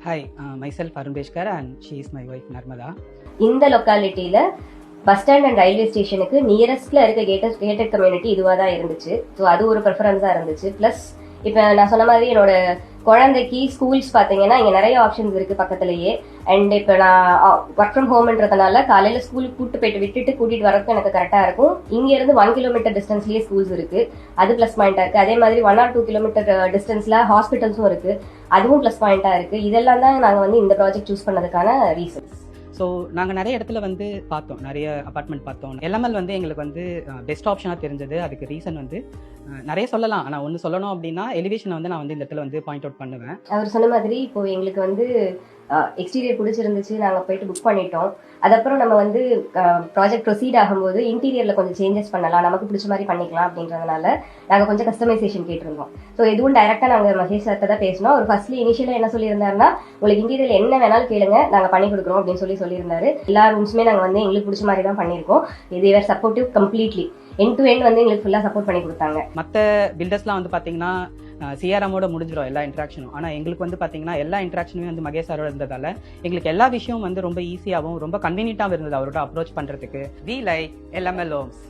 Hi, myself Arun Beshkar and she is my wife Narmada. இந்த லொக்காலிட்டியில bus stand and railway ஸ்டேஷனுக்கு நியரஸ்ட்ல இருக்க gated community இதுவாக தான் இருந்துச்சு. ஸோ அது ஒரு ப்ரிஃபரன்ஸாக இருந்துச்சு. ப்ளஸ் இப்போ நான் சொன்ன மாதிரி என்னோட குழந்தைக்கு ஸ்கூல்ஸ் பார்த்தீங்கன்னா இங்கே நிறைய ஆப்ஷன்ஸ் இருக்கு பக்கத்துலேயே. அண்ட் இப்போ நான் ஒர்க் ஃப்ரம் ஹோம்ன்றதுனால காலையில் ஸ்கூலுக்கு கூட்டிட்டு வரதுக்கு எனக்கு கரெக்டாக இருக்கும். இங்கேருந்து 1 கிலோமீட்டர் டிஸ்டன்ஸ்லேயே ஸ்கூல்ஸ் இருக்கு, அது ப்ளஸ் பாயிண்டா இருக்கு. அதே மாதிரி 1 or 2 கிலோமீட்டர் டிஸ்டன்ஸ்ல ஹாஸ்பிட்டல்ஸும் இருக்கு, அதுவும் ப்ளஸ் பாயிண்டா இருக்கு. இதெல்லாம் தான் நாங்கள் வந்து இந்த ப்ராஜெக்ட் சூஸ் பண்ணதுக்கான ரீசன்ஸ். ஸோ நாங்கள் நிறைய இடத்துல வந்து பார்த்தோம், நிறைய அப்பார்ட்மெண்ட் பார்த்தோம். எல்எம்எல் வந்து எங்களுக்கு வந்து பெஸ்ட் ஆப்ஷனாக தெரிஞ்சது. அதுக்கு ரீசன் வந்து நிறைய சொல்லலாம், ஆனால் ஒன்று சொல்லணும் அப்படின்னா எலிவேஷனை வந்து நான் வந்து இந்த இடத்துல வந்து பாயிண்ட் அவுட் பண்ணுவேன். அவர் சொன்ன மாதிரி இப்போ எங்களுக்கு வந்து எக்ஸ்டீரியர் பிடிச்சிருந்துச்சு, நாங்கள் போயிட்டு புக் பண்ணிட்டோம். அதுக்கப்புறம் நம்ம வந்து ப்ராஜெக்ட் ப்ரொசீட் ஆகும்போது இன்டீரியரில் கொஞ்சம் சேஞ்சஸ் பண்ணலாம், நமக்கு பிடிச்ச மாதிரி பண்ணிக்கலாம் அப்படின்றதுனால நாங்கள் கொஞ்சம் கஸ்டமைசேஷன் கேட்டிருந்தோம். ஸோ இதுவும் டைரெக்டாக நாங்கள் மகேஷ் சார்ட்ட தான் பேசினோம். அவர் ஃபர்ஸ்ட்லி இனிஷியலாக என்ன சொல்லியிருந்தாருன்னா, உங்களுக்கு இன்டீரியர் என்ன வேணாலும் கேளுங்க, நாங்கள் பண்ணி கொடுக்குறோம் அப்படின்னு சொல்லியிருந்தாரு. எல்லா ரூம்ஸுமே நாங்கள் வந்து எங்களுக்கு பிடிச்ச மாதிரி தான் பண்ணியிருக்கோம். இது வேறு supportive completely end to end வந்து எங்களுக்கு ஃபுல்லாக சப்போர்ட் பண்ணி கொடுத்தாங்க. மற்ற பில்டர்ஸ்லாம் வந்து பார்த்தீங்கன்னா சிஆர்எம்மோட முடிஞ்சிடும் எல்லா இன்ட்ராக்ஷனும். ஆனால் எங்களுக்கு வந்து பார்த்தீங்கன்னா எல்லா இன்ட்ராக்ஷனுமே வந்து மகேஷ் சாரோட இருந்ததால் எங்களுக்கு எல்லா விஷயமும் வந்து ரொம்ப ஈஸியாகவும் ரொம்ப கன்வீனியன்ட்டாகவும் இருந்தது அவரோட அப்ரோச் பண்ணுறதுக்கு. We like LML Holmes.